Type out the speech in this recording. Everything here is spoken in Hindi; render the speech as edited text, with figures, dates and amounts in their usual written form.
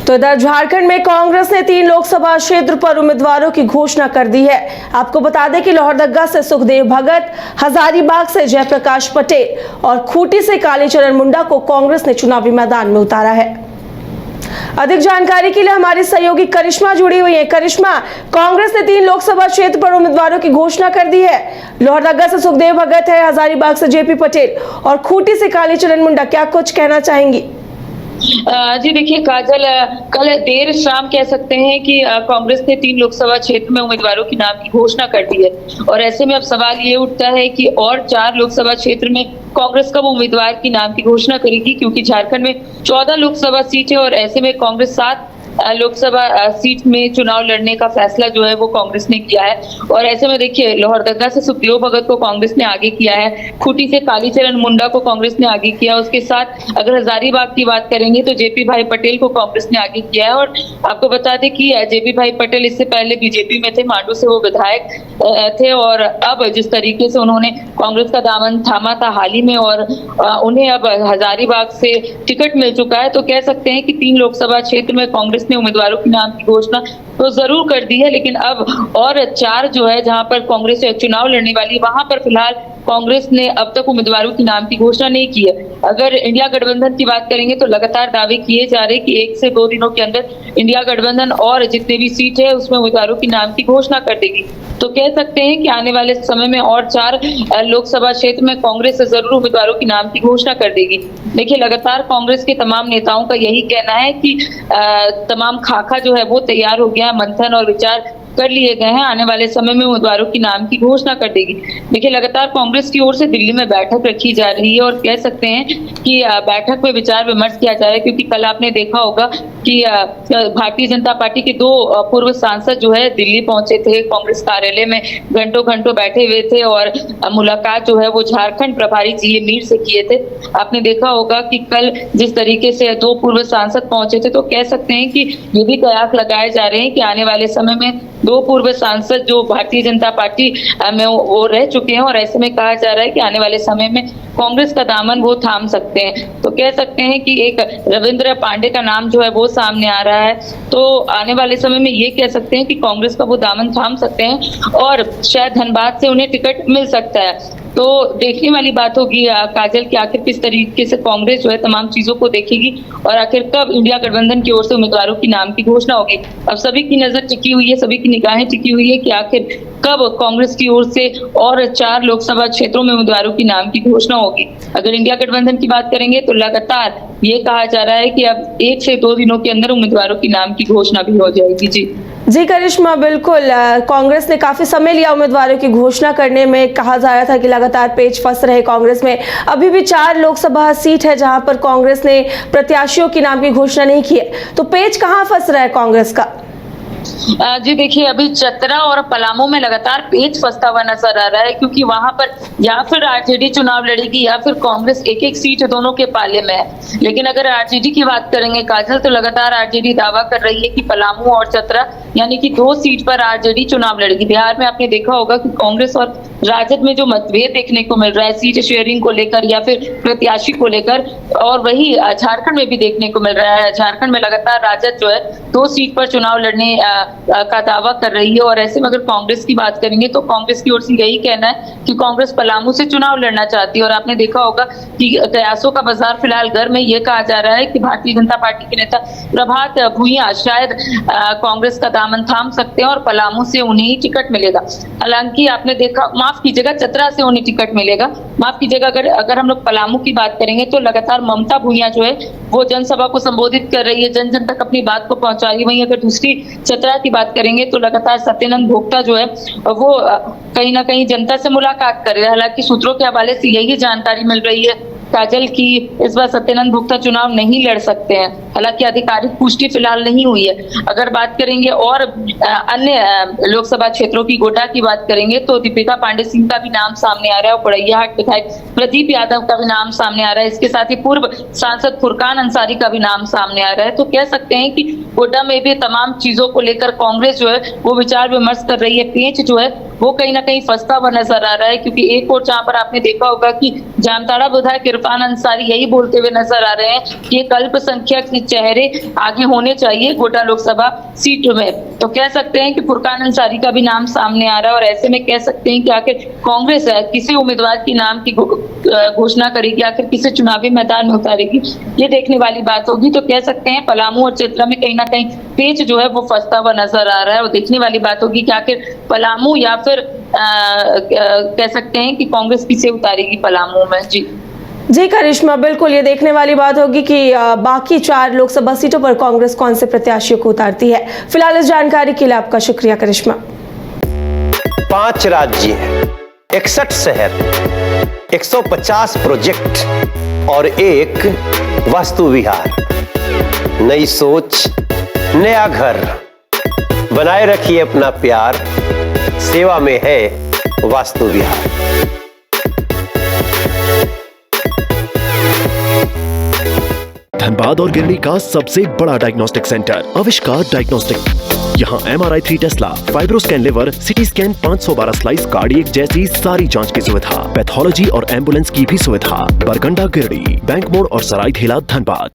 तो इधर झारखंड में कांग्रेस ने 3 लोकसभा क्षेत्र पर उम्मीदवारों की घोषणा कर दी है। आपको बता दें कि लोहरदगा से सुखदेव भगत, हजारीबाग से जयप्रकाश पटेल और खूंटी से कालीचरण मुंडा को कांग्रेस ने चुनावी मैदान में उतारा है। अधिक जानकारी के लिए हमारी सहयोगी करिश्मा जुड़ी हुई है। करिश्मा, कांग्रेस ने 3 लोकसभा क्षेत्र पर उम्मीदवारों की घोषणा कर दी है। लोहरदगा से सुखदेव भगत है, हजारीबाग से जेपी पटेल और खूंटी से कालीचरण मुंडा, क्या कुछ कहना चाहेंगी? जी देखिए काजल, कल देर शाम कह सकते हैं कि कांग्रेस ने 3 लोकसभा क्षेत्र में उम्मीदवारों के नाम की घोषणा कर दी है और ऐसे में अब सवाल ये उठता है कि और 4 लोकसभा क्षेत्र में कांग्रेस कब उम्मीदवार की नाम की घोषणा करेगी, क्योंकि झारखंड में 14 लोकसभा सीट है और ऐसे में कांग्रेस 7 लोकसभा सीट में चुनाव लड़ने का फैसला जो है वो कांग्रेस ने किया है। और ऐसे में देखिए लोहरदगा से सुखदेव भगत को कांग्रेस ने आगे किया है, खूंटी से कालीचरण मुंडा को कांग्रेस ने आगे किया, उसके साथ अगर हजारीबाग की बात करेंगे तो जेपी भाई पटेल को कांग्रेस ने आगे किया है। और आपको बता दें कि जेपी भाई पटेल इससे पहले बीजेपी में थे, मांडू से वो विधायक थे और अब जिस तरीके से उन्होंने कांग्रेस का दामन थामा था हाल ही में और उन्हें अब हजारीबाग से टिकट मिल चुका है, तो कह सकते हैं कि 3 लोकसभा क्षेत्र में कांग्रेस ने उम्मीदवारों के नाम की घोषणा तो जरूर कर दी है, लेकिन अब और 4 जो है जहां पर कांग्रेस चुनाव लड़ने वाली, वहां पर फिलहाल कांग्रेस ने अब तक उम्मीदवारों के नाम की घोषणा नहीं की है। अगर इंडिया गठबंधन की बात करेंगे तो लगातार दावे किए जा रहे हैं कि 1 से 2 दिनों के अंदर इंडिया गठबंधन और जितने भी सीट है उसमें उम्मीदवारों के नाम की घोषणा कर देगी। तो कह सकते हैं कि आने वाले समय में और 4 लोकसभा क्षेत्र में कांग्रेस जरूर उम्मीदवारों के नाम की घोषणा कर देगी। देखिए लगातार कांग्रेस के तमाम नेताओं का यही कहना है कि तमाम खाका जो है वो तैयार हो गया, मंथन और विचार कर लिए गए हैं, आने वाले समय में उम्मीदवारों की नाम की घोषणा कर देगी। देखिए लगातार कांग्रेस की ओर से दिल्ली में बैठक रखी जा रही है और कह सकते हैं कि बैठक में विचार विमर्श किया जा रहा है, क्योंकि कल आपने देखा होगा कि भारतीय जनता पार्टी के 2 पूर्व सांसद जो है दिल्ली पहुंचे थे, कांग्रेस कार्यालय में घंटों घंटों बैठे हुए थे और मुलाकात जो है वो झारखंड प्रभारी जी मीर से किए थे। आपने देखा होगा कि कल जिस तरीके से 2 पूर्व सांसद पहुंचे थे, तो कह सकते हैं कि ये भी कयास लगाए जा रहे हैं कि आने वाले समय में 2 पूर्व सांसद जो भारतीय जनता पार्टी में वो रह चुके हैं और ऐसे में कहा जा रहा है कि आने वाले समय में कांग्रेस का दामन वो थाम सकते हैं। तो कह सकते हैं कि एक रविंद्र पांडे का नाम जो है वो सामने आ रहा है, तो आने वाले समय में ये कह सकते हैं कि कांग्रेस का वो दामन थाम सकते हैं और शायद धनबाद से उन्हें टिकट मिल सकता है। तो देखने वाली बात होगी काजल कि आखिर किस तरीके से कांग्रेस जो है तमाम चीजों को देखेगी और आखिर कब इंडिया गठबंधन की ओर से उम्मीदवारों की नाम की घोषणा होगी। अब सभी की नजर टिकी हुई है, सभी की निगाहें टिकी हुई है कि आखिर कब कांग्रेस की ओर से और 4 लोकसभा क्षेत्रों में उम्मीदवारों की नाम की घोषणा होगी। अगर इंडिया गठबंधन की बात करेंगे तो लगातार ये कहा जा रहा है कि अब 1 से 2 दिनों के अंदर उम्मीदवारों की नाम की घोषणा भी हो जाएगी। जी करिश्मा, बिल्कुल कांग्रेस ने काफी समय लिया उम्मीदवारों की घोषणा करने में। कहा जा रहा था कि लगातार पेच फंस रहे कांग्रेस में। अभी भी 4 लोकसभा सीट है जहां पर कांग्रेस ने प्रत्याशियों के नाम की घोषणा नहीं की है, तो पेच कहां फंस रहा है कांग्रेस का? जी देखिए अभी चतरा और पलामू में लगातार पेच फंसता हुआ नजर आ रहा है, क्योंकि वहां पर या फिर आरजेडी चुनाव लड़ेगी या फिर कांग्रेस, एक सीट दोनों के पाले में है। लेकिन अगर आरजेडी की बात करेंगे काजल, तो लगातार आरजेडी दावा कर रही है कि पलामू और चतरा यानी कि 2 सीट पर आरजेडी चुनाव लड़ेगी। बिहार में आपने देखा होगा कि कांग्रेस और राजद में जो मतभेद देखने को मिल रहा है सीट शेयरिंग को लेकर या फिर प्रत्याशी को लेकर, और वही झारखंड में भी देखने को मिल रहा है। झारखंड में लगातार राजद जो है 2 सीट पर चुनाव लड़ने का दावा कर रही है और ऐसे में अगर कांग्रेस की बात करेंगे तो कांग्रेस की ओर से यही कहना है कि कांग्रेस पलामू से चुनाव लड़ना चाहती है। और आपने देखा होगा कि कयासों का बाजार फिलहाल गर्म है। ये कहा जा रहा है कि भारतीय जनता पार्टी के नेता प्रभात भुइयां शायद कांग्रेस का दामन थाम सकते हैं और पलामू से उन्हें टिकट मिलेगा। हालांकि आपने देखा, माफ कीजिएगा, चतरा से उन्हें टिकट मिलेगा। माफ कीजिएगा, अगर हम लोग पलामू की बात करेंगे तो लगातार ममता भुइयां जो है वो जनसभा को संबोधित कर रही है, जन जन तक अपनी बात को पहुंचा रही है। वहीं अगर दूसरी चतरा की बात करेंगे तो लगातार सत्यानंद भोक्ता जो है वो कहीं ना कहीं जनता से मुलाकात कर रहे हैं। हालांकि सूत्रों के हवाले से यही जानकारी मिल रही है काजल की इस बार सत्यानंद भोक्ता चुनाव नहीं लड़ सकते हैं। हालांकि आधिकारिक पुष्टि फिलहाल नहीं हुई है। अगर बात करेंगे और अन्य लोकसभा क्षेत्रों की, गोड्डा की बात करेंगे तो दीपिका पांडे सिंह का भी नाम सामने आ रहा है और पड़ैयाहाट विधायक प्रदीप यादव का भी नाम सामने आ रहा है। इसके साथ ही पूर्व सांसद फुरकान अंसारी का भी नाम सामने आ रहा है। तो कह सकते हैं कि गोड्डा में भी तमाम चीजों को लेकर कांग्रेस जो है वो विचार विमर्श कर रही है। पेच जो है वो कहीं ना कहीं फंसता हुआ नजर आ रहा है, क्योंकि एक और जहां पर आपने देखा होगा कि जामताड़ा विधायक इरफान अंसारी यही बोलते हुए नजर आ रहे हैं कि एक अल्पसंख्यक चेहरे आगे होने चाहिए गोड्डा लोकसभा सीट में। तो कह सकते हैं कि फुरकान अंसारी का भी नाम सामने आ रहा है, और ऐसे में कह सकते हैं कि आखिर कांग्रेस किसी उम्मीदवार की नाम की घोषणा करेगी, आखिर किसे चुनावी मैदान में उतारेगी, ये देखने वाली बात होगी। तो कह सकते हैं पलामू और चतरा में कहीं ना कहीं पेच जो है वो फंसता हुआ नजर आ रहा है, और देखने वाली बात होगी कि आखिर पलामू या फिर कह सकते हैं कि कांग्रेस किसे उतारेगी पलामू में। जी करिश्मा, बिल्कुल ये देखने वाली बात होगी कि बाकी 4 लोकसभा सीटों पर कांग्रेस कौन से प्रत्याशियों को उतारती है। फिलहाल इस जानकारी के लिए आपका शुक्रिया करिश्मा। 5 राज्य, 61 शहर, 150 प्रोजेक्ट और एक वास्तु विहार। नई सोच, नया घर। बनाए रखिए अपना प्यार, सेवा में है वास्तु विहार। धनबाद और गिरडी का सबसे बड़ा डायग्नोस्टिक सेंटर आविष्कार डायग्नोस्टिक। यहाँ MRI 3 Tesla, fibroscan liver, CT scan 512 slice, cardiac जैसी सारी जांच की सुविधा, पैथोलॉजी और एम्बुलेंस की भी सुविधा। बरगंडा गिरडी, बैंक मोड़ और सराय ठेला धनबाद।